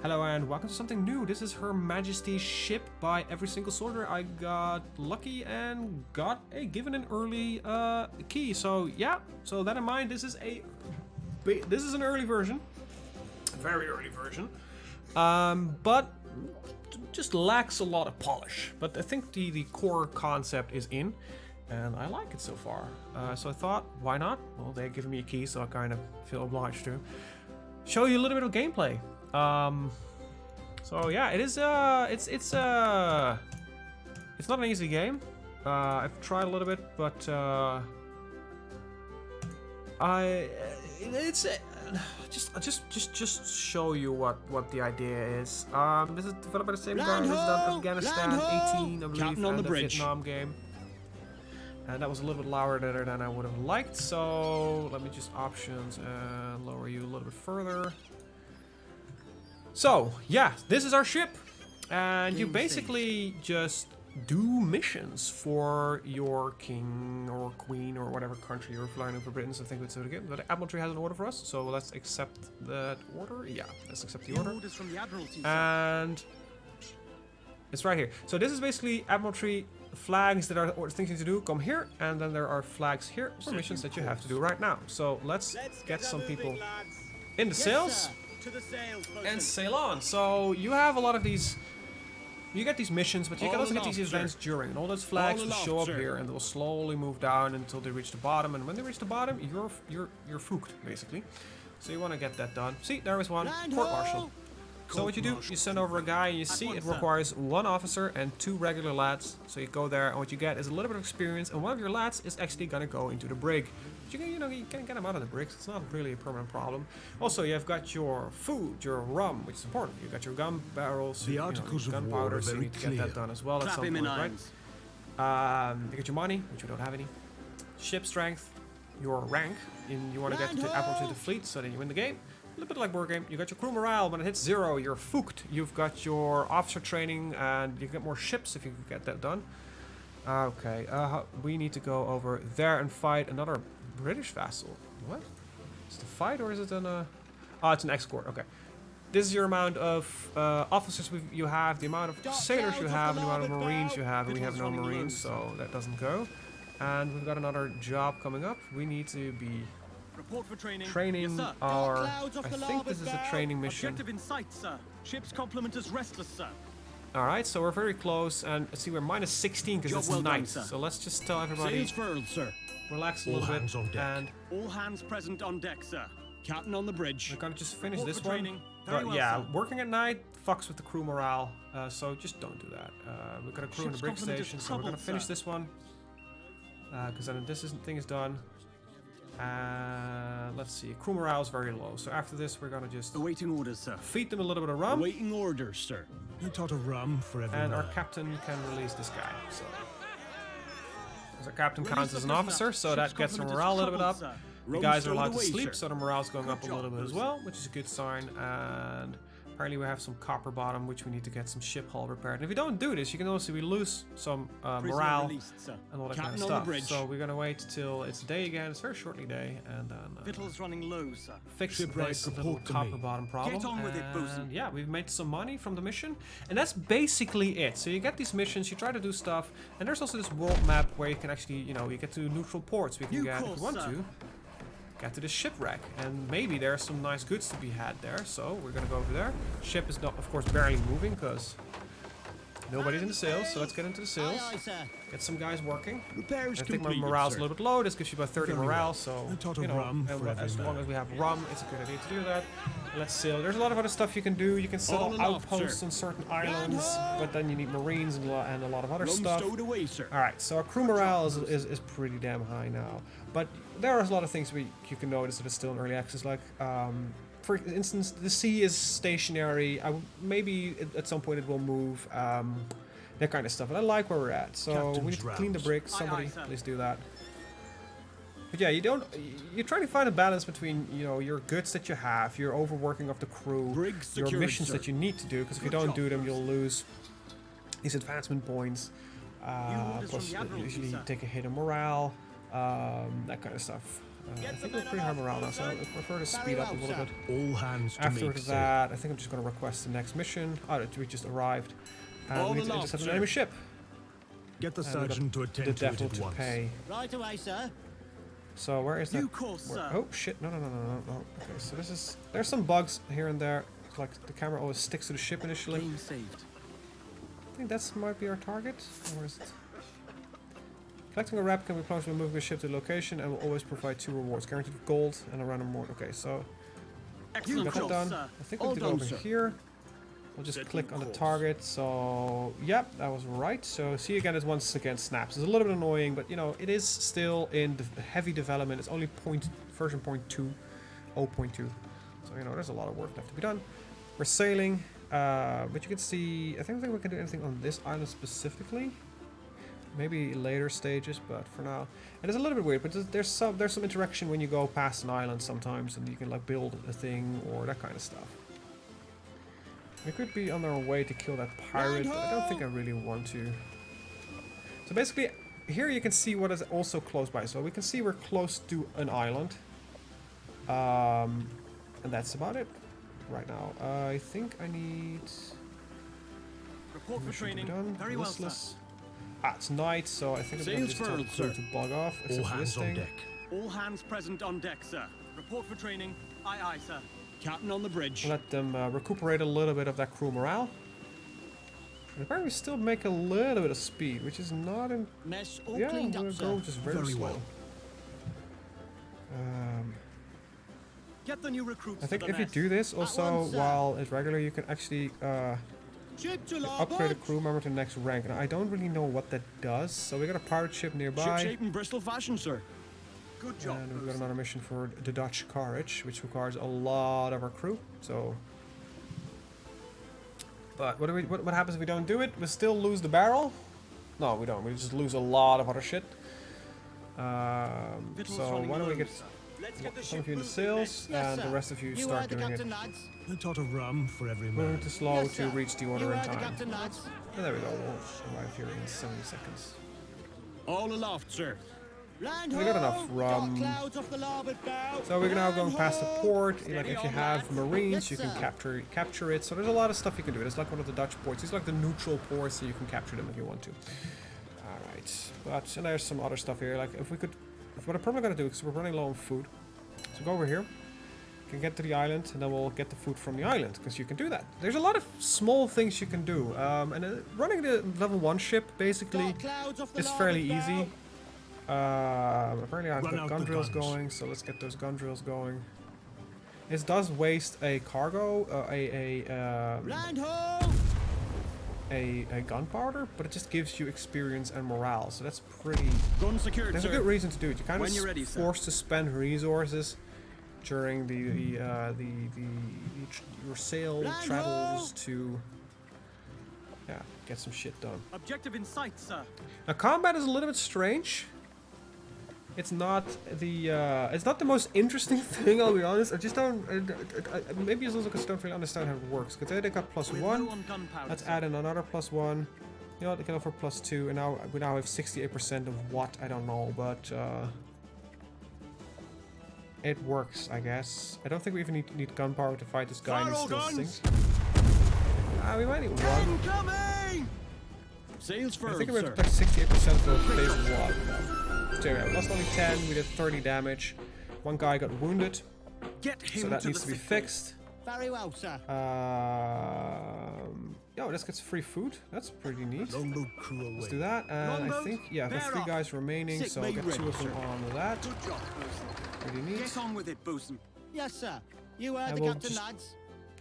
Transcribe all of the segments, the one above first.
Hello and welcome to something new. This is Her Majesty's ship by every single soldier. I got lucky and got given an early key. So yeah, so that in mind, this is an early version, very early version, but just lacks a lot of polish. But I think the core concept is in, and I like it so far. So I thought, why not? Well, they're giving me a key, so I kind of feel obliged to show you a little bit of gameplay. So yeah, it is. It's not an easy game. I've tried a little bit, but just show you what the idea is. This is developed by the same guy who's done Afghanistan 18, I believe, and the Vietnam game. And that was a little bit louder than I would have liked. So let me just options and lower you a little bit further. So, yeah, this is our ship, and you basically just do missions for your king or queen or whatever country you're flying over. Britain, so I think it's okay. But the Admiralty has an order for us, so let's accept that order. Yeah, let's accept the order. Orders from the Admiralty, and it's right here. So this is basically Admiralty flags that are things you need to do. Come here, and then there are flags here for missions that you have to do right now. So let's get some people in the sails. To the sails, and sail on. So you have a lot of these. You get these missions, but you can also get these events during. And all those flags will show up here, and they will slowly move down until they reach the bottom. And when they reach the bottom, you're fooked basically. So you want to get that done. See, there is one court martial. So what you do, you send over a guy, and you see it requires one officer and 2 regular lads. So you go there, and what you get is a little bit of experience, and one of your lads is actually gonna go into the brig. But you can get them out of the brigs. It's not really a permanent problem. Also, you've got your food, your rum, which is important. You've got your gun barrels, the articles of gunpowder, so you need to get that done as well at some point, right? You get your money, which we don't have any. Ship strength, your rank, and you want to get to Admiralty of the fleet, so then you win the game. A little bit like board game. You got your crew morale. When it hits 0, you're fooked. You've got your officer training, and you get more ships if you can get that done. Okay, we need to go over there and fight another British vassal. What? Is it a fight or is it an? Oh, it's an escort. Okay. This is your amount of officers you have, the amount of sailors you have, and the amount of marines you have, and we have no marines, so that doesn't go. And we've got another job coming up. We need to be report for training yes, our. I think this is a training mission. Objective in sight, sir. Ship's complement is restless, sir. Alright, so we're very close, and see, we're minus 16 because it's night. So let's just tell everybody. Sails furled, sir. Relax a little bit. On deck. And all hands present on deck, sir. Captain on the bridge. We're gonna just finish this one. Yeah, working at night fucks with the crew morale, so just don't do that. We've got a crew in the brig station, so we're gonna finish this one. Because then this thing is done. Let's see, crew morale is very low, so after this we're gonna just awaiting orders, sir. Feed them a little bit of rum. Awaiting orders, sir. You taught a rum for every and man. our captain can release this guy. So as our captain counts as an officer, so that gets the morale a little bit up. The guys are allowed to sleep, so the morale's going up a little bit as well, which is a good sign. And apparently we have some copper bottom, which we need to get some ship hull repaired. And if we don't do this, you can also lose some morale and all that kind of stuff. So we're gonna wait till it's day again. It's very shortly day, and then victuals running low, sir. Fix this little copper bottom problem. Get on with it, bosun. Yeah, we've made some money from the mission, and that's basically it. So you get these missions, you try to do stuff, and there's also this world map where you can actually, you get to neutral ports. We can get, if we want to, get to the shipwreck, and maybe there's some nice goods to be had there, so we're gonna go over there. Ship is not, of course, barely moving because nobody's in the sails, so let's get into the sails. Get some guys working. I think my morale's a little bit low. This gives you about 30 morale, so as long as we have rum, it's a good idea to do that. Let's sail. There's a lot of other stuff you can do. You can set up outposts on certain islands, but then you need marines and a lot of other stuff. Alright, so our crew morale is pretty damn high now. But there are a lot of things you can notice that is still in early access, like for instance, the sea is stationary. Maybe at some point it will move, that kind of stuff. And I like where we're at. So we need to clean the bricks. Somebody please do that. But yeah, you're trying to find a balance between, your goods that you have, your overworking of the crew, your missions that you need to do, because if you don't do them, you'll lose these advancement points. Plus, you usually take a hit on morale, that kind of stuff. I think we're pretty high morale now, so I prefer to speed up a little bit. All hands to After make sail. that, I think I'm just going to request the next mission. Oh, we just arrived. All We need to aloft, intercept an sir. enemy ship. Get the And we got surgeon to the attend to it devil at to once. pay. Right away, sir. So where is that? Due course, Where- sir. oh shit! No. Okay, so there's some bugs here and there. It's like the camera always sticks to the ship initially. Game saved. I think that might be our target. Or is it? Collecting a wrap can be close when moving a ship to the location and will always provide 2 rewards. Guaranteed gold and a random reward. Okay, so we Excellent got that course, done. sir. I think All we did done, over sir. here. We'll just Setting click on the course. target. So, yep, that was right. So, see again, it once again snaps. It's a little bit annoying, but you know, it is still in heavy development. It's only version 0.2. So, you know, there's a lot of work left to be done. We're sailing, but you can see, I don't think we can do anything on this island specifically. Maybe later stages, but for now, it is a little bit weird. But there's some interaction when you go past an island sometimes, and you can like build a thing or that kind of stuff. We could be on our way to kill that pirate, but I don't think I really want to. So basically, here you can see what is also close by. So we can see we're close to an island, and that's about it right now. I think I need. Report for Mission to be training. done. Very well, sir. Listless. Ah, it's night, so I think I'm going to Sails just tell the furled, crew sir. to bug off. All Except for this hands on thing. deck. All hands present on deck, sir. Report for training. Aye, aye, sir. Captain on the bridge. Let them recuperate a little bit of that crew morale. And apparently still make a little bit of speed, which is not in... Mess all Yeah, cleaned we'll up, go sir. just very, Very slow. well. Get the new recruits I think to the if you mess. do this also once, sir. while it's regular, you can actually Ship to upgrade a larboard. crew member to the next rank. And I don't really know what that does. So we got a pirate ship nearby. Ship shape in Bristol fashion, sir. Good job. And we've got Bruce. another mission for the Dutch Courage, which requires a lot of our crew. So, but what happens if we don't do it? We still lose the barrel? No, we don't. We just lose a lot of other shit. Victuals So running why don't we low, get sir. Let's get the some ship of you in the moving, sails, Yes, and sir. the rest of you You start heard the doing it. captain, lads. A tot of rum for every Moving man. too slow Yes, to sir. reach the You order in heard the time. captain, lads. And there we go. We'll arrive here in 70 seconds. All aloft, sir. Land We got ho! enough rum. Dark clouds off the larboard bow. So we're now going Land past the ho! port. Like Steady if you on, have lads. marines, Yes, you can sir. capture it. So there's a lot of stuff you can do. It's like one of the Dutch ports. It's like the neutral ports, so you can capture them if you want to. All right, but and there's some other stuff here. Like if we could, what I'm probably gonna do because we're running low on food. So go over here. Can get to the island, and then we'll get the food from the island because you can do that. There's a lot of small things you can do, and running the level 1 ship basically Dark clouds off the is fairly larboard easy. bow. Apparently I've Run got out gun the drills guns. going, so let's get those gun drills going. This does waste a cargo, Land ho! a gunpowder, but it just gives you experience and morale, so that's pretty. Gun secured, There's a sir. good reason to do it. You're kind When of you're ready, sir. forced to spend resources during your sail Land travels ho! to get some shit done. Objective in sight, sir. Now combat is a little bit strange. It's not the most interesting thing, I'll be honest. I just don't. Maybe it's also because I don't really understand how it works. Because they got We're +1. low on gunpowder, Let's sir. add in another +1. You know what? They can offer +2, and now we have 68% of what I don't know, but it works, I guess. I don't think we even need gunpowder to fight this guy. And he Fire all still guns! sinks. We might need one. Incoming! Sails I furled, think we're sir. at like 68% of phase 1. So yeah, we lost only 10. We did 30 damage. One guy got wounded, Get him so that to needs the to be sick bay. fixed. Very well, sir. Yo, let's get free food. That's pretty neat. Longboat crew away. Let's do that. And I Longboat, think, yeah, I've got bear 3 off. guys remaining, Sick so I'll bay get 2 ready, of them sir. on with that. Good job, Bosun. Pretty neat. Get on with it, Bosun. Yes, sir. You heard And the we'll captain, just- lads.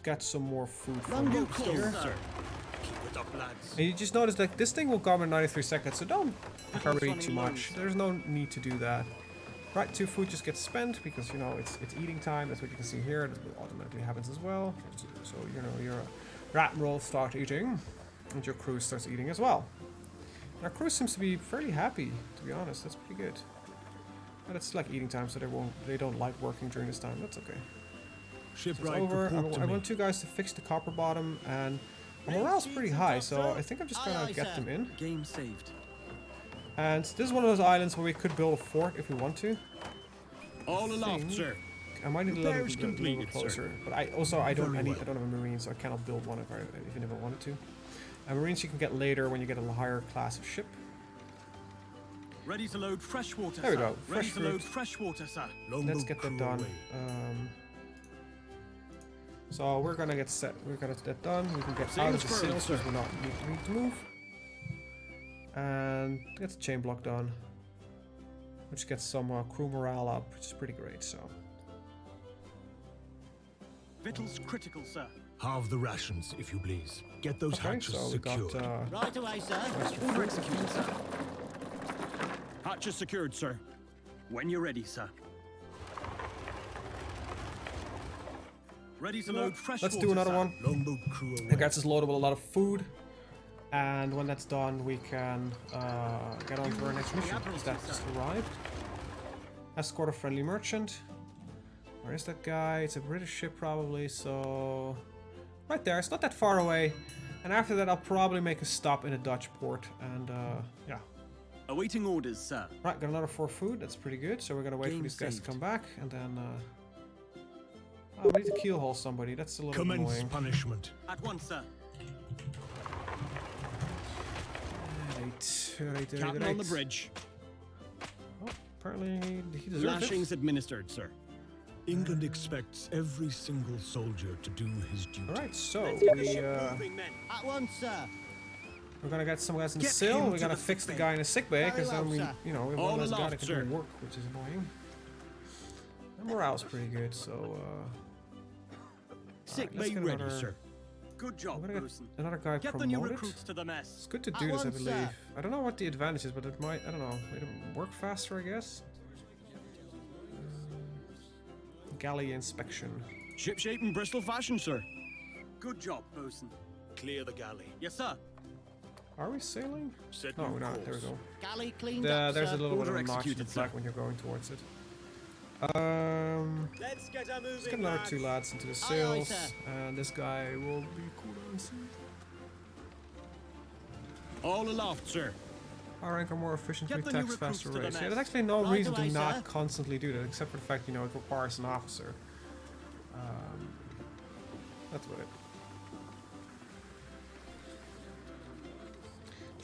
Get some more food from Longboat you stone, here. sir. Keep it up, lads. And you just notice that this thing will come in 93 seconds, so don't hurry running too low, much. sir. There's no need to do that. Right, 2 food just gets spent because, you know, it's eating time. That's what you can see here. That automatically happens as well. So, you know, your rat and roll start eating, and your crew starts eating as well. And our crew seems to be fairly happy, to be honest. That's pretty good. But it's like eating time, so they don't like working during this time. That's okay. So it's Shipwright, over. report to I me. want 2 guys to fix the copper bottom, and our morale's pretty high, so I think I'm just Aye, gonna aye, get sir. them in. Game saved. And this is one of those islands where we could build a fort if we want to. All aloft, think sir. I might need a Repairs little bit completed, sir. closer, but I don't have a marine, so I cannot build one even if I wanted to. Marines you can get later when you get a higher class of ship. Ready to load fresh water, There we sir. go, Ready fresh to load fruit. fresh water, sir. Let's get that done. So we're gonna get set. We're gonna get that done. We can get out of the Sails sails furled, because we're not need to move. And get the chain block done, which gets some crew morale up, which is pretty great. So Victuals critical, sir. Halve the rations, if you please. Get those okay, hatches so we secured. got Right away, sir. Order executed, sir. Hatches secured, sir. When you're ready, sir. Ready to load fresh let's water, do another sir. one. Longboat crew away. It gets us loaded with a lot of food, and when that's done, we can get on to our next mission. Because that just arrived. Escort a friendly merchant. Where is that guy? It's a British ship probably, so... Right there, it's not that far away. And after that, I'll probably make a stop in a Dutch port, and yeah. Awaiting orders, sir. Right, got another 4 food, that's pretty good. So we're gonna wait for Game these guys to saved. come back, and then... Oh, we need to keelhaul somebody, that's a little Commence annoying. punishment. At once, sir. Right, Captain on the bridge. Oh, apparently he deserves Lashings it. administered, sir. England expects every single soldier to do his duty. Alright, so Moving men. At once, sir. we're gonna get some guys in the Get sail. him We're to gonna the fix the sick guy in the sick bay, because Very then well, we, sir. you know, we have All one less guy aloft, that can sir. do work, which is annoying. And morale's pretty good, so Sick let's bay get ready, another- sir. Good I'm job, gonna get bosun. another guy Get the new promoted. recruits to the It's mess. good to At do this, I once, believe. sir. I don't know what the advantage is, but it might, I don't know, it'll work faster, I guess. Galley inspection. Ship shape in Bristol fashion, sir. Good job, bosun. Clear the galley. Yes, sir. Are we sailing? Set No, new we're not. There we course. go. Galley cleaned up, There's sir. a little bit of Order a notch in the executed, flag sir. when you're going towards it. Let's get a Let's get another 2 lads into the Aye, sails, sir. and this guy will be cool down soon. All aloft, sir. Our anchor more efficiently Get the new attacks recruits faster to the race. Yeah, mess. there's actually no Right reason to away, not sir. constantly do that, except for the fact, you know, it requires an officer. That's about it.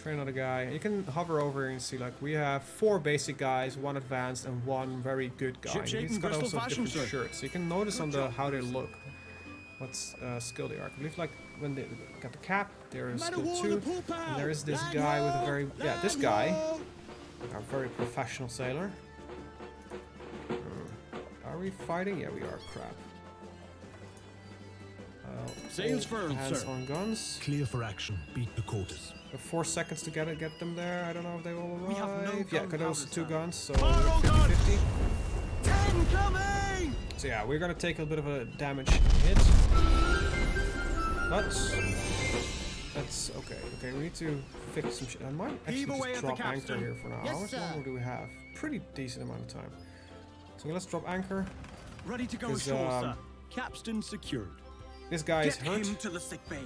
Train another guy. You can hover over and see, like, we have 4 basic guys, 1 advanced, and 1 very good guy. Ship shape He's in got Bristol also fashion, different sir. shirts, so you can notice Good on the job, how they bosun. look, what skill they are. I believe, like, when they got the cap, they're Man skill of war 2. the poop out. And there is this Land guy with a ho! very, yeah, this Land guy, ho! a very professional sailor. Are we fighting? Yeah, we are. Crap. Sails furled, hands sir. on guns. Clear for action. Beat the quarters. We have 4 seconds to get them there. I don't know if they will arrive. We have no yeah, because those gunpowder, 2 sir. guns, so Fire all 50-50. 10 coming! So yeah, we're gonna take a bit of a damage hit. But that's okay. Okay, we need to fix some shit. I might actually Heave away just at the drop anchor capstan. here for now. Yes, How much sir. longer do we have? Pretty decent amount of time. So let's drop anchor. Ready to go 'Cause, ashore, sir. Capstan secured. This guy is Get hurt. him to the sick bay.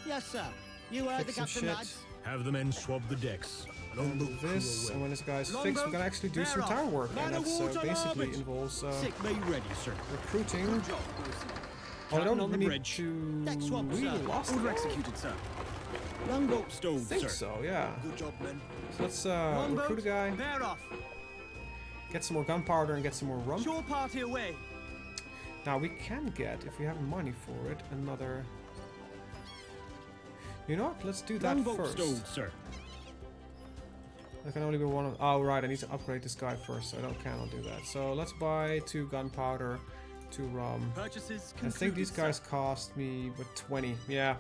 Yes, sir. You heard the Fix some captain, shit. lads. Have the men swab the decks. And Longboat crew this, and away. when this guy's fixed, Longboat, we're gonna actually do bear some off. tower work, Man and of that's water, basically larboard. involves Sick bay ready, sir. recruiting. Good job, bosun. Oh, I Captain don't on the need bridge. to. Deck swap, we sir. lost Order it. executed, sir. Longboat I stowed, think sir. so, yeah. Good job, men. So let's Longboat, recruit a guy, bear off. get some more gunpowder, and get some more rum. Shore party away. Now we can get, if we have money for it, another. You know what? Let's do that Longboat first. stowed, sir. There can only be one of. Oh right, I need to upgrade this guy first. So I cannot do that. So let's buy 2 gunpowder, 2 rum. Purchases I think these concluded, guys cost me what 20. Yeah.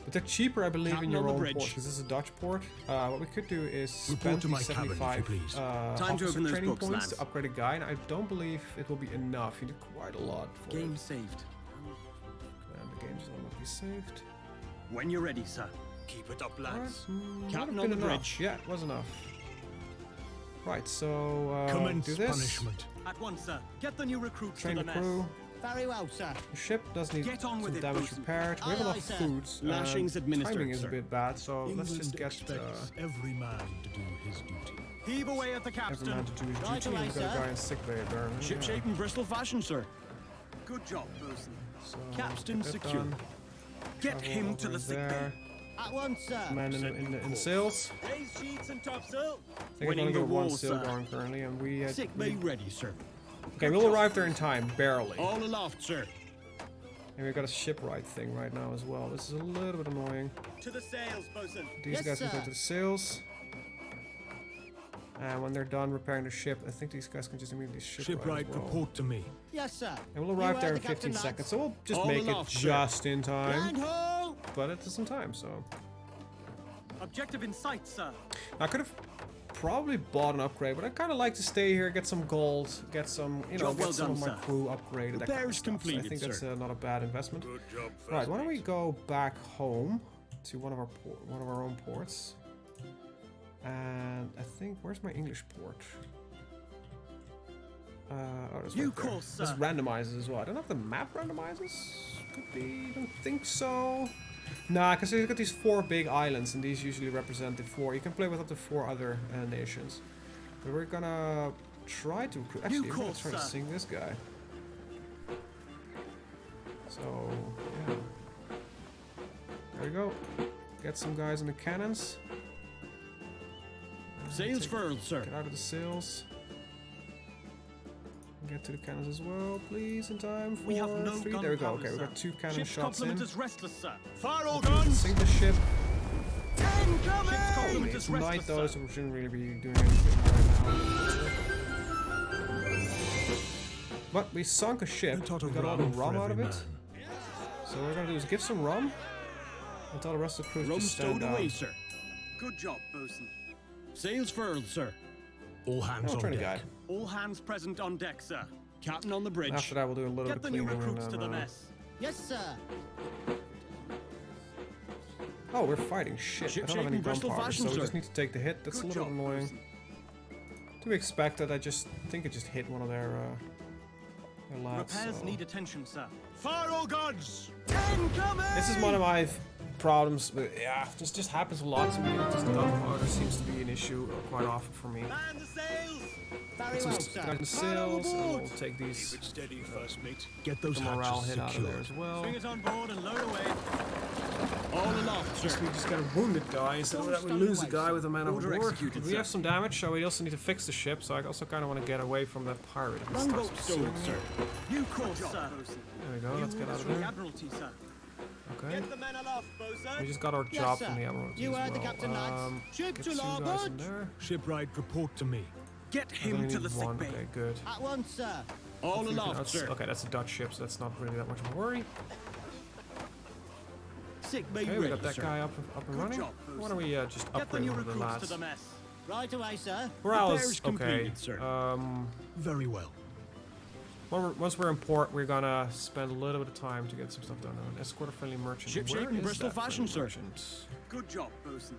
But they're cheaper, I believe, in Captain your on the own bridge. port, because this is a Dutch port. What we could do is Report spend to the my cabin, if you 75 please. Time to officer open those training books, points lads. to upgrade a guy, and I don't believe it will be enough. You need quite a lot for Game it. saved. And the games will not be saved. When you're ready, sir. Keep it up, Alright, lads. would Captain have on been the enough. bridge. Yeah, it was enough. Right, so Commence do this. punishment. At once, sir. Get the new recruits Train to the the mess. crew. Very well, sir. The ship does need Get on some with it, damage bosun. repaired. We have Aye, enough aye, sir. food. Lashings administered, Timing is a sir. bit bad, so let's England just get expects every man to do his duty. Heave away at the every capstan. man to do his Right duty. away, We've got a sir. guy in sickbay there. Ship Yeah. shape in Bristol fashion, sir. Good job, bosun. So, Capstan get that secure. done. Get Travel him to over the sick there. At once, sir. Man in the sails. Raise sheets and topsail. I think I've Winning only the got one wall, sail sir. going currently, and we. Sick bay ready, sir. Okay, we'll arrive there in time, barely. All aloft, sir. And we've got a shipwright thing right now as well. This is a little bit annoying. To the sails, bosun. These Yes, guys can go sir. to the sails. And when they're done repairing the ship, I think these guys can just immediately shipwright Shipwright, as well. report to me. Yes, sir. And we'll You arrive heard there the in 15 captain, seconds, lads. so we'll just All make it aloft, sir. just in time. Land ho! But it is in time, so. Objective in sight, sir. I could have probably bought an upgrade, but I kind of like to stay here, get some gold, get some, you know, Job get well some done, of my sir. crew upgraded, that kind of Repairs stuff. So I completed, think that's sir. not a bad investment. Good job, Right, why don't we go back home to one of our own ports? And I think, where's my English port? Oh, there's You right there. course, This sir. randomizes as well. I don't know if the map randomizes. Could be. Don't think so. Nah, because you've got these 4 big islands, and these usually represent the 4. You can play with up to 4 other nations. But we're gonna try to recruit. Actually, we're gonna course, try to sir. sing this guy. So, yeah. There we go. Get some guys in the cannons. Sails Take- furled, sir. Get out of the sails. Get to the cannons as well, please, in time for We have no 3. gun There we go. powder, Okay, we sir. got 2 cannon Ship's shots complement in. is restless, sir. Fire all Let's guns. sink the ship. 10 coming. Ship's complement It's is night restless, though, sir. so we shouldn't really be doing anything right now. But we sunk a ship. A tot We of got all the rum for rum out of every it. man. So what we're gonna do is give some rum and tell the rest of the crew to Rum just stand stowed down. away, sir. Good job, bosun. Sails furled, sir. All hands Oh, on turn the deck. guy. All hands present on deck, sir. Captain on the bridge. After that, we'll do a little Get bit the of new cleaning recruits and to the then, mess. Yes, sir. Oh, we're fighting shit. Ship I don't have shape any in Bristol gunpowder, fashion, so we sir. just need to take the hit. That's Good a little job, bit annoying. bosun. To be expected, I just think it just hit one of their lads. Repairs so. need attention, sir. Fire all guns! 10 coming. This is one of my problems, but yeah, this just happens a lot to me. Just gunpowder seems to be an issue quite often for me. Man the sails. Very So well, just sir. got the sails, and we'll take these Steady, first mate. Get those the morale hatches hit out of there secured. as well. Bring it on board and load away. All aloft, sir. We just got a wounded guy, so that we lose a guy with a man Order overboard. executed, We sir. have some damage, so we also need to fix the ship. So I also kind of want to get away from that pirate. If he Longboat starts stowed, pursuing sir. me. You course, sir. There we go. Let's get out of From the there. Admiralty, sir. Okay. the men aloft, bosun. We just got our Yes, job sir. from the Admiralty You as heard the well. captain, lads. Ship Get to 2 guys in larboard. there. Shipwright, report to me. Get I him only to need the sick one. bay. Okay, good. At once, sir. All Okay, aloft, that's- sir. Okay, that's a Dutch ship, so that's not really that much of a worry. Sick bay Okay, we ready, got that sir. guy up and running. job, Why don't we just Get the upgrade new one of the recruits lads? to the mess. Right away, sir. Morale Repairs is okay. completed, sir. Very well. Once we're in port, we're gonna spend a little bit of time to get some stuff done. Escort a friendly merchant. Ship Where shape in is Bristol that fashion, friendly sir. merchant? Good job, bosun.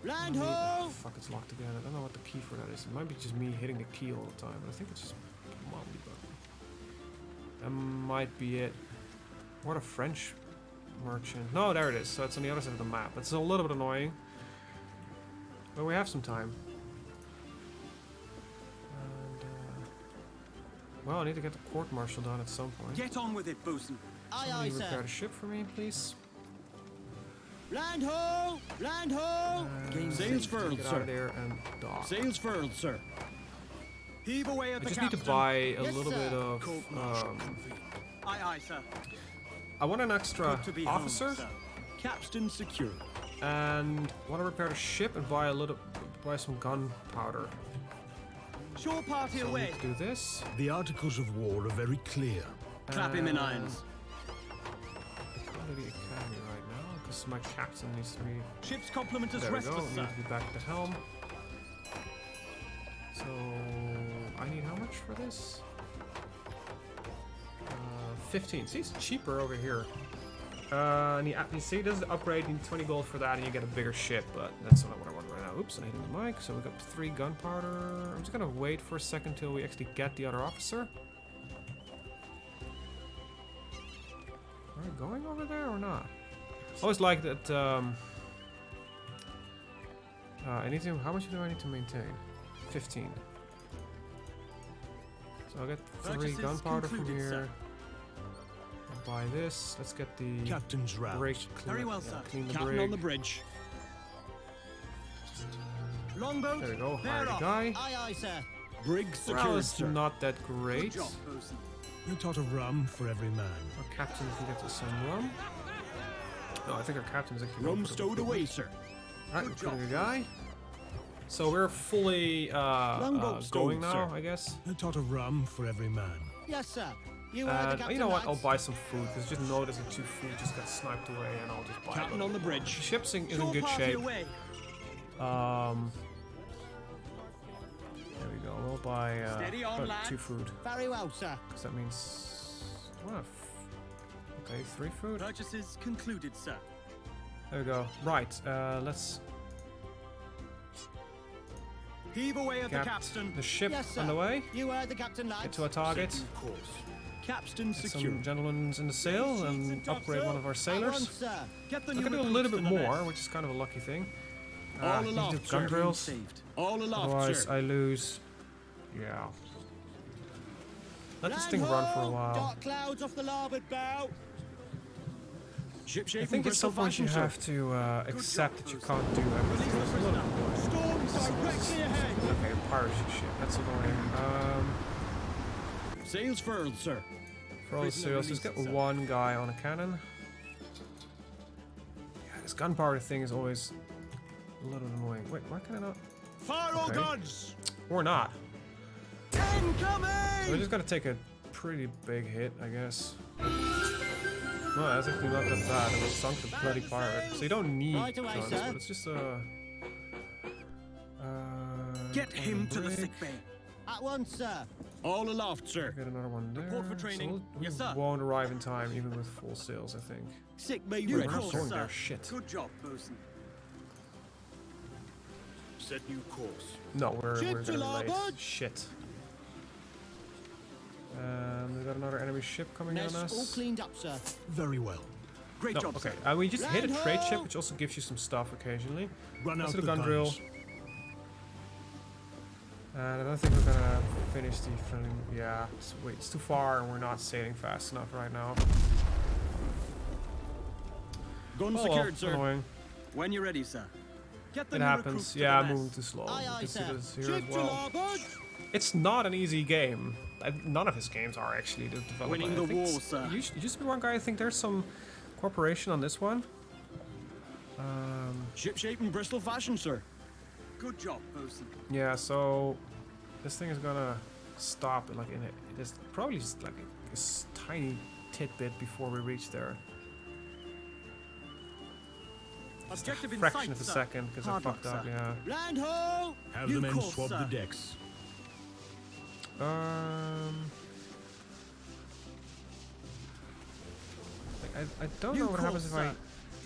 Land Oh, ho! fuck, it's locked again. I don't know what the key for that is. It might be just me hitting the key all the time, but I think it's just mildly broken. That might be it. What a French merchant. No, there it is. So it's on the other side of the map. It's a little bit annoying. But we have some time. And, well, I need to get the court martial done at some point. Get on with it, bosun. Aye, Somebody aye, repair sir. the ship for me, please. Land ho! Land ho! Sails furled, Get out sir. of there and dock. Sails furled, sir. Heave away at I the just need to capstan. buy a Yes, little sir. bit of. Aye, aye, sir. I want an extra Good to be officer, home, sir. Capstan secure. and want to repair the ship and buy some gunpowder. Shore party So we away. need to do this. The articles of war are very clear. Clap him in And irons. I can't do the academy right now because my captain needs to be. Ship's complement is There we go. restless, We sir. need to be back at the helm. So I need how much for this? 15. See, it's cheaper over here. And you see, this is the upgrade. You need 20 gold for that, and you get a bigger ship. But that's not what I want right now. Oops, I hit the mic. So we got 3 gunpowder. I'm just gonna wait for a second till we actually get the other officer. Are we going over there or not? I always like that. I need to. How much do I need to maintain? 15. So I'll get 3 Purchases gunpowder from concluded, here. sir. I'll buy this. Let's get the Captain's route. brake clean. Very well, Yeah, sir. clean the Captain on the brig. bridge. Longboat. There we go. bear Hire the off. guy. Aye, aye, sir. Brig Morale secured, is sir. not that Good great. job, bosun. A tot of rum for every man. Our captain can get us some rum. No, I think our captain's actually Rum going for the stowed recruitment. away, sir. Alright, Good recruiting a job. guy. So we're fully Longboat going stowed, now, sir. I guess. A tot of rum for every man. Yes, sir. You are the And captain, you know what? I'll lads. buy some food because just noticed that 2 food just got sniped away, and I'll just buy. a Captain little on the bit more. bridge. The ship's is in Your good party shape. away. There we go. We'll buy Steady on, about lads. 2 food Very well, sir. because that means what? Okay, 3 food. Purchases concluded, sir. There we go. Right. Let's Heave away at the get capstan. the ship Yes, sir. on the way. You are the captain, lads. Get to our target. Set due course. Capstan Get secure. some gentlemen in the sail and upgrade one of our At sailors. once, sir. Get the I new can do a recruits little to bit the more, mess. which is kind of a lucky thing. All Need to do aloft, gun sir. drills. Saved. All aloft, Otherwise, sir. I lose. Yeah. Let this Land thing run for a ho! while. Dark clouds off the larboard bow. Ship shape I in think at Bristol some point you fashion, have to accept job, that you bosun. can't do everything. It's a little annoying. Storm directly ahead. Okay, a pirate ship. That's annoying. Sails furled, sir. For all the Prisoner sails, just get released, sir. 1 guy on a cannon. Yeah, this gunpowder thing is always a little annoying. Wait, why can I not? Fire all Okay. guns. Or not. 10 So coming. we're just gonna take a pretty big hit, I guess. No, that's actually not that bad. It was sunk the bloody pirate. So you don't need Right away, guns, sir. but it's just a. Get him to the sick bay. At once, sir. All aloft, sir. Get another one there. Report for So training. we Yes, sir. won't arrive in time, even with full sails, I think. Sick bay We're ready, not going sir. there. Shit. Good job, bosun. Set new course. No, we're Ship to gonna be late. larboard. Shit. We got another enemy ship coming Mess on all us. cleaned up, sir. Very well. Great No, job, okay. sir. We just hit a trade ship, Land-ho! which also gives you some stuff occasionally. Run Let's out do the the gun drill. guns. And I don't think we're gonna finish the friendly. Yeah, it's too far, and we're not sailing fast enough right now. Gun Oh, secured, well, sir. annoying. When you're ready, sir. Get the It new happens. recruits to Yeah, the I'm mess. moving too slow. Aye, You aye, can see sir. this here Ship as to well. larboard. It's not an easy game. None of his games are actually the development. Winning I the think war, it's- sir. It used to be one guy. I think there's some cooperation on this one. Ship shape in Bristol fashion, sir. Good job, bosun. Yeah, so this thing is gonna stop like in it. It's probably just like this tiny tidbit before we reach there. Just a Objective in fraction sight, of a sir. second because I Hard luck, fucked up. sir. Yeah. Land ho! Have New the men course, swab sir. the decks. I don't New know what happens course, if I sir.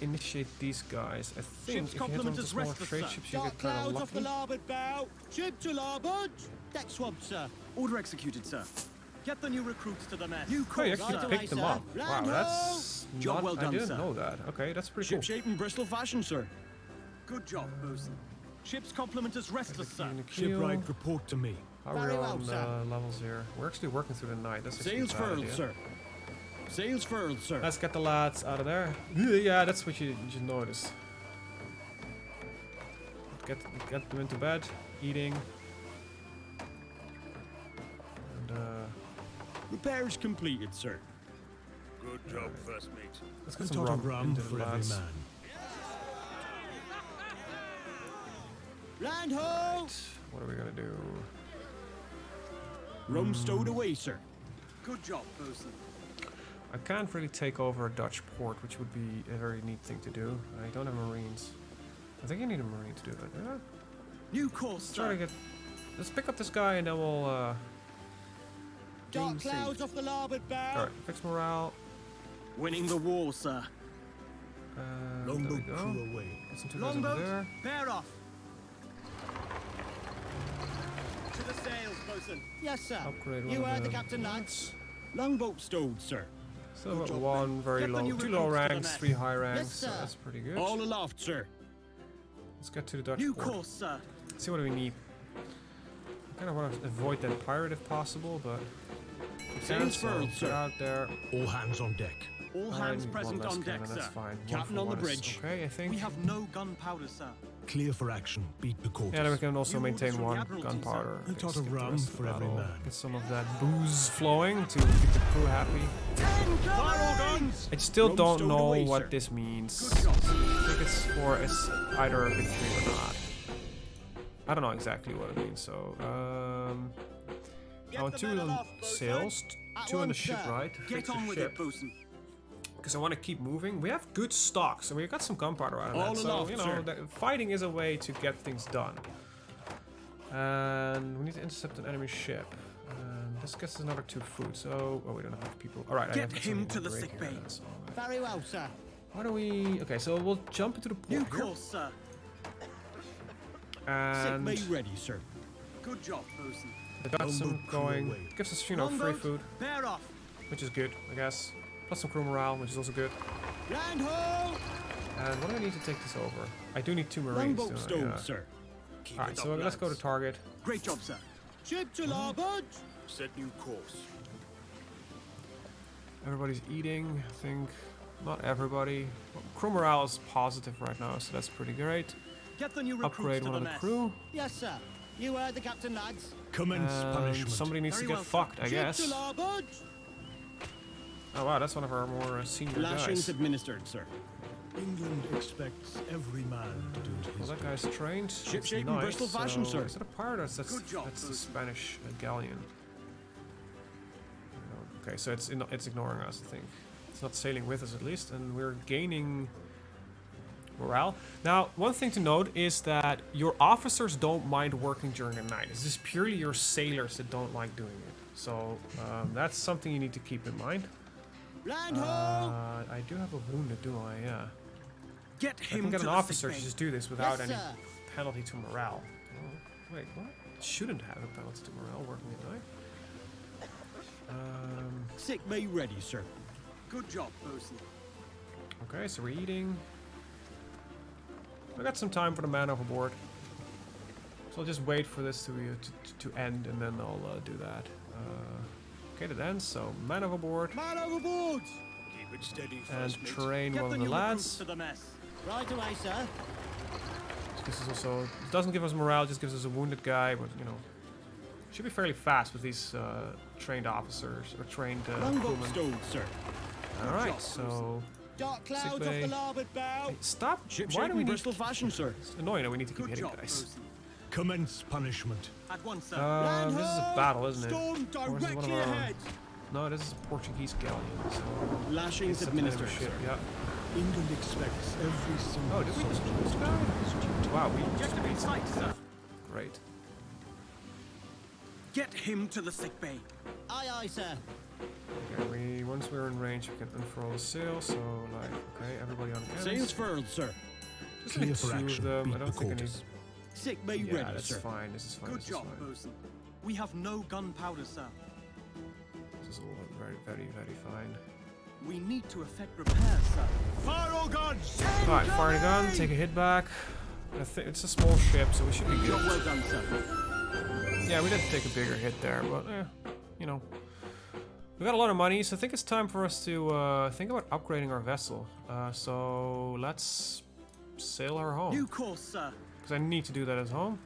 initiate these guys. I think Ship's if you hit one of complement the is smaller restless, trade sir. ships, you Dark get kind of clouds off the lucky. larboard bow. Ship to larboard. Deck swabbed, sir. Order executed, sir. Get the new recruits to the mess. Oh, New you course, actually Right sir. away, picked them sir. up. Wow, Land that's Job not, well I done, didn't sir. know that. Okay, that's pretty Ship cool. shape in Bristol fashion, sir. Good job, bosun. Ship's complement is restless, sir. Clean the keel. Shipwright, report to me. How are we Very well, on sir. levels here? We're actually working through the night. That's actually Sails a bad furled, idea. sir. Sails furled, sir. Let's get the lads out of there. Yeah, that's what you should notice. Get them into bed, eating. And Repairs completed, sir. Good job, first mate. let's A get some tot rum, of rum into for the every lads. man. Land ho! What are we gonna do? Rum stowed away, sir. Good job, bosun. I can't really take over a Dutch port, which would be a very neat thing to do. I don't have Marines. I think you need a Marine to do that. Yeah. New course, Let's try to sir. get. Let's pick up this guy and then we'll. Dark Game clouds saved. off the larboard bow. All right, fix morale. Winning the war, sir. There we Longboat go. crew away. Get some two guys over Longboat, there. bear off. To the sails, bosun. Yes, sir. Upgrade one You of heard the them. captain, lads. Longboat stowed, sir. Still got one very Get the low, new 2 low recruits to the ranks, mess. 3 high ranks, Yes, so sir. that's pretty good. All aloft, sir. Let's get to the Dutch New port. course, sir. See what we need. I kind of want to avoid that pirate if possible, but we can, Sails so furled, get sir. out there. All hands on deck. All I hands need present one less on deck, cannon, sir. that's fine. Captain One on for the one is bridge. okay, I think. We have no gunpowder, sir. Clear for action. Beat the quarters. Yeah, then we can also New orders maintain from the one Admiralty, gunpowder. sir. A Okay, tot of skip the rum rest of the for every battle. man. Get some of that booze flowing to keep the crew happy. Fire all guns! I still Rum don't stowed know away, what sir. this means. Good job. I think it's for either a victory or not. I don't know exactly what it means, so I want 2 on sails, 2 on the ship, right? To fix Get on the with ship. it, bosun. Because I want to keep moving. We have good stocks, and we've got some gunpowder out of All that. So, aloft, you know, sir. fighting is a way to get things done. And we need to intercept an enemy ship. And this gets us another 2 food, so... Oh, we don't have enough people. Alright, I Get have him something to the break sick here, bay. that's all right. Very well, sir. Why do we... Okay, so we'll jump into the port New here. course, sir. Sick And bay ready, sir. Good job, bosun. we got some Longboat crew going. away. Gives us, you know, free Longboat, food, bear off. which is good, I guess. Plus some crew morale, which is also good. Land ho! And what do I need to take this over? I do need 2 marines. Longboat don't I? stowed, Yeah. sir. Keep Alright, it so up, let's go to lads. target. Great job, sir. Ship to larboard. Set new course. Everybody's eating, I think. Not everybody. Well, crew morale is positive right now, so that's pretty great. Get the new recruits Upgrade to one the of the mess. crew. Yes, sir. You heard the captain, lads. Commence punishment. Somebody needs Very to get well, sir. fucked, I Ship guess. to larboard. Oh wow, that's one of our more senior Lashings guys. administered, sir. England expects every man to do Well, his that bit. guy's trained. Ship That's shape in nice. Bristol fashion, So, sir. is it a pirate or that's Good job, that's the bosun. Spanish galleon? Okay, so it's ignoring us, I think. It's not sailing with us at least, and we're gaining morale. Now, one thing to note is that your officers don't mind working during the night. It's just purely your sailors that don't like doing it. So that's something you need to keep in mind. Land ho! I do have a wounded, do I? Yeah. Get I him can get to an the officer sick to bay. just do this without Yes, any sir. penalty to morale. Oh, wait, what? It shouldn't have a penalty to morale working at night. Sick bay ready, sir. Good job, bosun. Okay, so we're eating. I got some time for the man overboard. So I'll just wait for this to end and then I'll do that. Okay, that ends, so man overboard. Man overboard. Keep it steady, And first mate. train Get one the of the new recruits lads. to the mess. Right away, sir. This is also, it doesn't give us morale, just gives us a wounded guy, but you know. Should be fairly fast with these trained officers, or trained Longboat crewmen. stowed, sir. Alright, so... Dark clouds off bay. the larboard bow. Hey, stop! Ship Why shape do we in need... Bristol fashion, sir. It's annoying that we need to keep Good hitting job, guys. bosun. Commence punishment. At once, sir. Land This is a ho! battle, isn't it? Storm Or is this one of directly our own? ahead. No, this is a Portuguese galleon, so... Lashings it's an enemy administered, ship, sir. yeah. England expects every single Oh, did we just soldier lose to guy? do his duty. Wow, we just Objective in beat sight, sir. Great. Get him to the sick bay. Aye, aye, sir. Okay, once we're in range, we can unfurl the sail, so, like, okay, everybody on cannons. Sails furled, sir. Just need Clear for 2 of action. them, I Beat don't the think I need... quarters. Sick bay Yeah, ready, that's sir. fine, this is fine, Good this job, is fine. bosun. We have no gunpowder, sir. This is all very, very, very fine. We need to effect repairs, sir. Fire all guns. Alright, fire the gun, take a hit back. I think it's a small ship, so we should be Job good. well done, sir. Yeah, we did take a bigger hit there, but you know. We got a lot of money, so I think it's time for us to think about upgrading our vessel. So let's sail her home. New course, sir. Because I need to do that at home.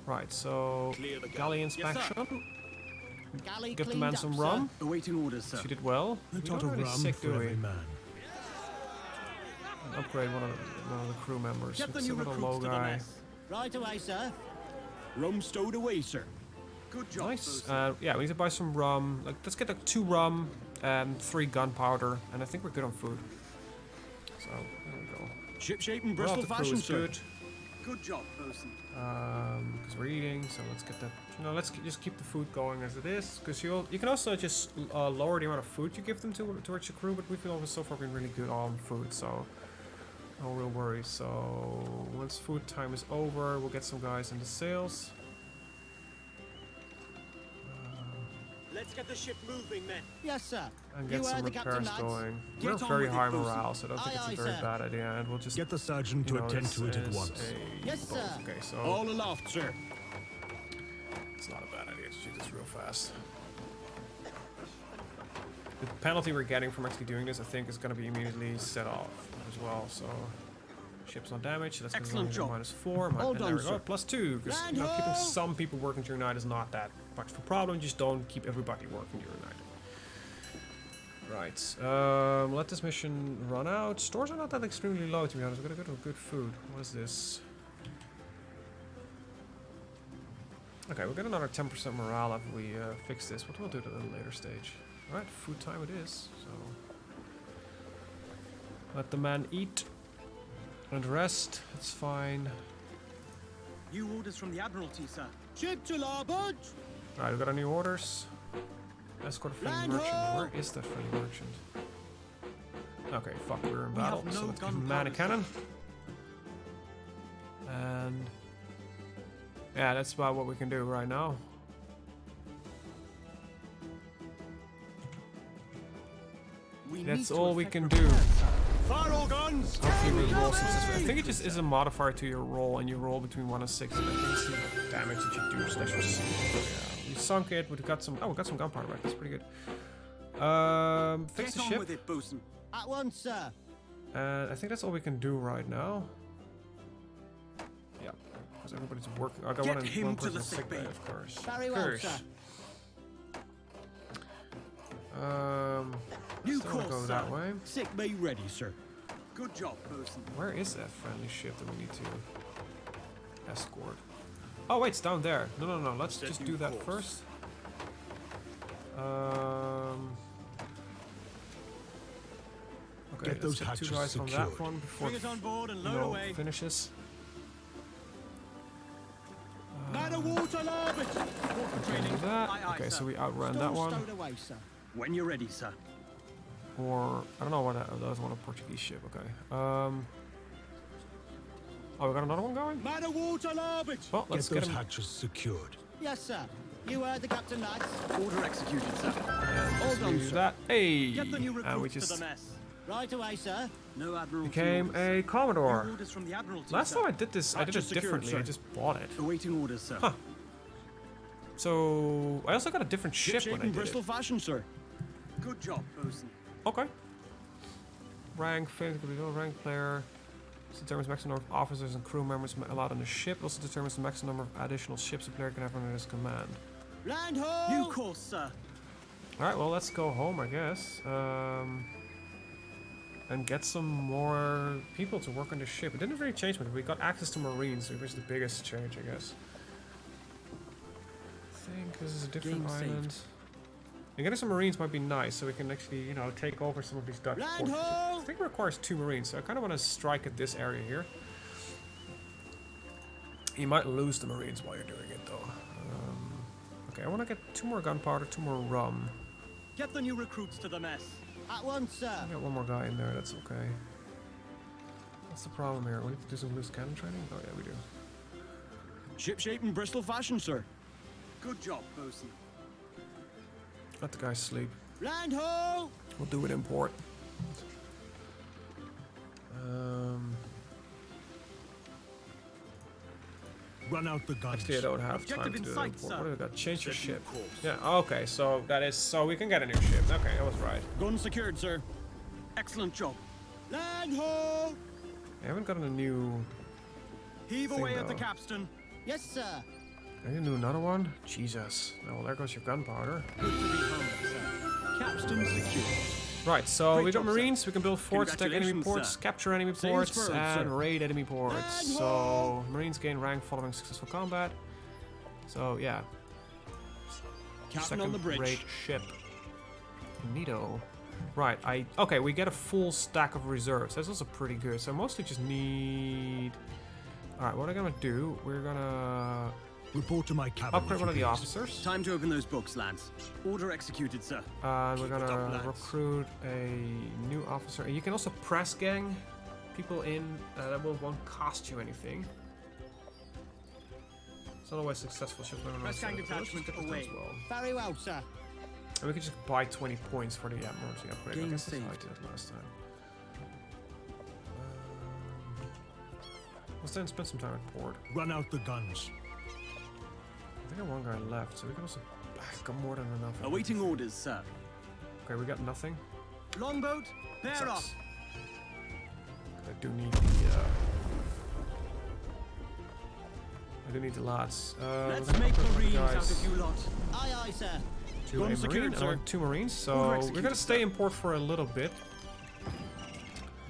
Right, so Clear the galley Yes, sir. inspection. Galley Give the cleaned man up, some sir. rum. Awaiting orders, sir. She did well. A We tot don't of really rum sick, for do we? every man. Upgrade one of the crew members. Get the Let's new see what a recruits low to the guy. mess. Right away, sir. Rum stowed away, sir. Good job, Nice. bosun. Yeah, we need to buy some rum. Like, let's get like 2 rum and 3 gunpowder, and I think we're good on food. So there we go. Ship shape in Morale Bristol of the crew fashion, is sir. good. Good job, bosun. Because we're eating, so let's get that. You know, let's just keep the food going as it is. Because you can also just lower the amount of food you give them towards your crew. But we've always so far been really good on food, so no real worries. So once food time is over, we'll get some guys in the sails. Let's get the ship moving, men. Yes, sir. And get You some heard the captain, repairs lads. going. Get We're on very with it, high bosun. morale, so I don't think Aye, it's a aye, very sir. bad idea. And we'll just Get the sergeant to attend to it at once. Yes, sir. Okay, so All aloft, sir. it's not a bad idea to do this real fast. The penalty we're getting from actually doing this, I think, is going to be immediately set off as well. So ship's not damaged. That's Excellent job. -4. Well And there done, we go. sir. +2. Because Land keeping ho! some people working during night is not that much of a problem. Just don't keep everybody working during night. Right. Let this mission run out. Stores are not that extremely low, to be honest. We're gonna go to good food. What is this? Okay, we'll get another 10% morale after we fix this. What we'll do at a little later stage. Alright, food time it is. So let the man eat and rest. It's fine. New orders from the Admiralty, sir. Ship to larboard. Alright, we got our new orders. Escort a friendly Land merchant. ho! Where is that friendly merchant? Okay, fuck, we're in We battle. have So no let's give him a man a gunpowder, cannon. And yeah, that's about what we can do right now. We That's need to all we effect can repairs, do. sir. Fire all guns. Hopefully we roll successfully. I think it just is a modifier to your roll, and you roll between 1 and 6, and I think it's the damage that you do slash receive. So yeah, we sunk it. We got some. Oh, we got some gunpowder back. That's pretty good. Fix Get the on ship. with it, bosun. At once, sir. I think that's all we can do right now. Yeah, because everybody's working. I got Get one him one to person the in sick sick bay, bay. of course. Very Of well, course. sir. New Still wanna course, go sir. that way. Sick bay ready, sir. Good job, bosun. Where is that friendly ship that we need to escort? Oh wait, it's down there. No. Let's Set just new do that course. first. Okay, Get those let's get 2 hatches guys on that secured. one before Bring it on board and you load know, away. finishes. Man of water larboard. Report for Do training. that. Aye, aye, Okay, sir. so we outran Stone that one. stowed away, sir. When you're ready, sir. Or I don't know what that was. One a Portuguese ship. Okay. Oh, we got another one going. Man of water larboard. Well, let's Get get those him. hatches secured. Yes, sir. You heard the captain, lads. Order executed, sir. And All just done, do sir. that. Hey, Get the new and we recruits just to the mess. Right away, sir. No Admiralty became orders. a Commodore. New orders from the Admiralty, Last sir. time I did this, I did Hatches it secured, differently. sir. I just bought it. Awaiting orders, sir. Huh. So I also got a different ship Ship when I in did Bristol it. fashion, sir. Good job, bosun. Okay. Rank, physically low rank player. This determines maximum number of officers and crew members allowed on the ship. Also determines the maximum number of additional ships a player can have under his command. Land ho! New course, sir. Alright, well, let's go home, I guess. And get some more people to work on the ship. It didn't really change much. We got access to Marines, which was the biggest change, I guess. I think this is a different Game saved. island. And getting some Marines might be nice, so we can actually, you know, take over some of these Dutch Land forces. ho! I think it requires 2 Marines, so I kind of want to strike at this area here. You might lose the Marines while you're doing it, though. Okay, I want to get 2 more gunpowder, 2 more rum. Get the new recruits to the mess. At once, sir. I got 1 more guy in there, that's okay. What's the problem here? We need to do some loose cannon training? Oh yeah, we do. Ship shape in Bristol fashion, sir. Good job, bosun. Let the guys sleep. Land ho! We'll do it in port. Run out the guns. Actually, I don't have Objective time to in do it in sight, port. sir. What do we got? Change your Set new ship. course. Yeah, okay, so that is... So we can get a new ship. Okay, I was right. Gun secured, sir. Excellent job. Land ho! I haven't gotten a new... Heave Thing away at the though. capstan. Yes, sir. I need to do another one? Jesus. Oh, well, there goes your gunpowder. Good to be home, sir. Capstan secure. Right, so Great we got job, sir. Marines, we can build forts, attack enemy Congratulations, ports, sir. capture enemy Sails ports, furled, and sir. raid enemy ports. And So, Marines gain rank following successful combat. So, yeah. Captain on the bridge. Raid ship. Neato. Right, okay, we get a full stack of reserves. That's also pretty good. So I mostly just need... Alright, what I'm gonna do, we're gonna Report to my cabin. upgrade if one of you the please. officers. Time to open those books, lads. Order executed, sir. And we're Keep it up, gonna lads. recruit a new officer. And you can also press gang people in that won't cost you anything. It's not always successful. Ships Press gang detachment away. Well. Very well, sir. And we could just buy 20 points for the Admiralty upgrade. I Game guess that's how I saved. did it last time. Let's then spend some time at port. Run out the guns. I think I have one guy left, so we can also got more than enough. Awaiting orders, sir. Okay, we got nothing. Longboat, bear Sucks. off. I do need the lads. Let's make marines out of you lot. Aye, aye, sir. Two Gun marine, secured, and I sir. want 2 marines, so Order we're executed, gonna stay sir. in port for a little bit.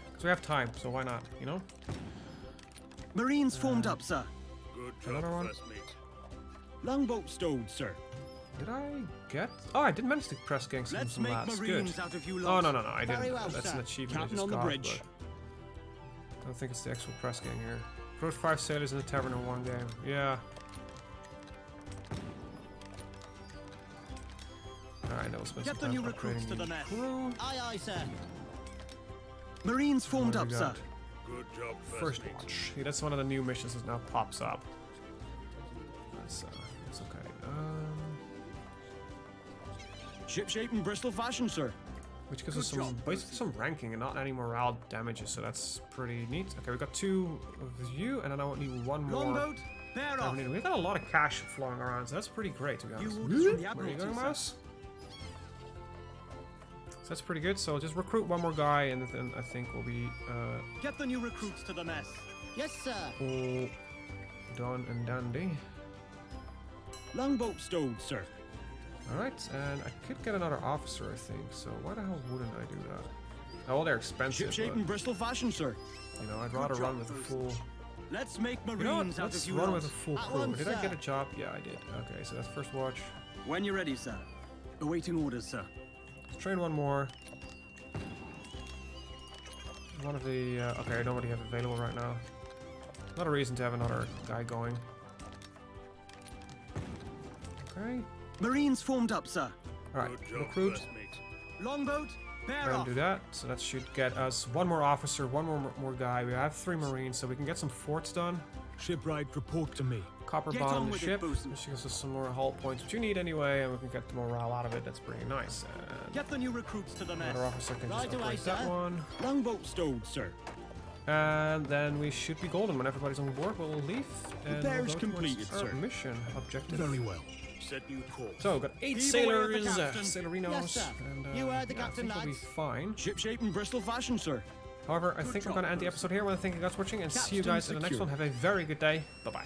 Because we have time, so why not, you know? Marines formed up, sir. Good Another one? Longboat stowed, sir. Did I get... Oh, I did manage to press gang Let's some make lads. marines Good. out of you Oh, lot. no, I didn't. Very well, That's sir. an achievement Captain I just on the got, bridge. but I don't think it's the actual press gang here. Approach 5 sailors in the tavern in 1 game. Yeah. Alright, that was spend Get some the time new recruits upgrading to the the mess. crew. Aye, aye, sir. Marines formed What up, do we sir. got? Good job, First watch. Yeah, that's one of the new missions that now pops up. That's okay. Ship shape in Bristol fashion, sir. Which gives Good us some job, basically some ranking and not any morale damages, so that's pretty neat. Okay, we got 2 of you, and then I need 1 more. Longboat, bear off. We got a lot of cash flowing around, so that's pretty great to be honest. You orders from the Where are you Admiralty, going, sir. Mouse? So that's pretty good. So just recruit 1 more guy, and then I think we'll be Get the new recruits to the mess. Yes, sir. all done and dandy. Longboat stowed, sir. Alright, and I could get another officer, I think, so why the hell wouldn't I do that? Oh, well, they're expensive, Ship shape but, in Bristol fashion, sir. you know, I'd rather Good run job, with a Bruce. full... Let's make You know marines what? out Let's of you run lot. with a full At crew. once, Did I get sir. a job? Yeah, I did. Okay, so that's first watch. When you're ready, sir. Awaiting orders, sir. Let's train 1 more. One of the... okay, I don't really have available right now. Not a reason to have another guy going. Okay. Marines formed up, sir. Alright, recruit. Longboat, bear Try and off. do that. So that should get us 1 more officer, 1 more guy. We have 3 marines, so we can get some forts done. Shipwright, report to me. Copper Get bond on the with it, ship, bosun. which gives us some more hull points, which you need anyway, and we can get the morale out of it. That's pretty nice. And Get the new recruits to the mess. another officer can just Right away, upgrade that sir. one. Longboat stowed, sir. And then we should be golden when everybody's on board. We'll leave and Repair we'll is go completed, towards our sir. mission objective. Very well. Set new course. So we've got 8 Keep away with the sailors, captain. sailorinos, Yes, sir. and You heard the yeah, I captain, think we'll be lads. fine. Ship shape in Bristol fashion, sir. However, I think we're job, going to end the Bruce. episode here. I want to thank you guys for watching and see you Captain guys in the next secure. one. Have a very good day. Bye bye.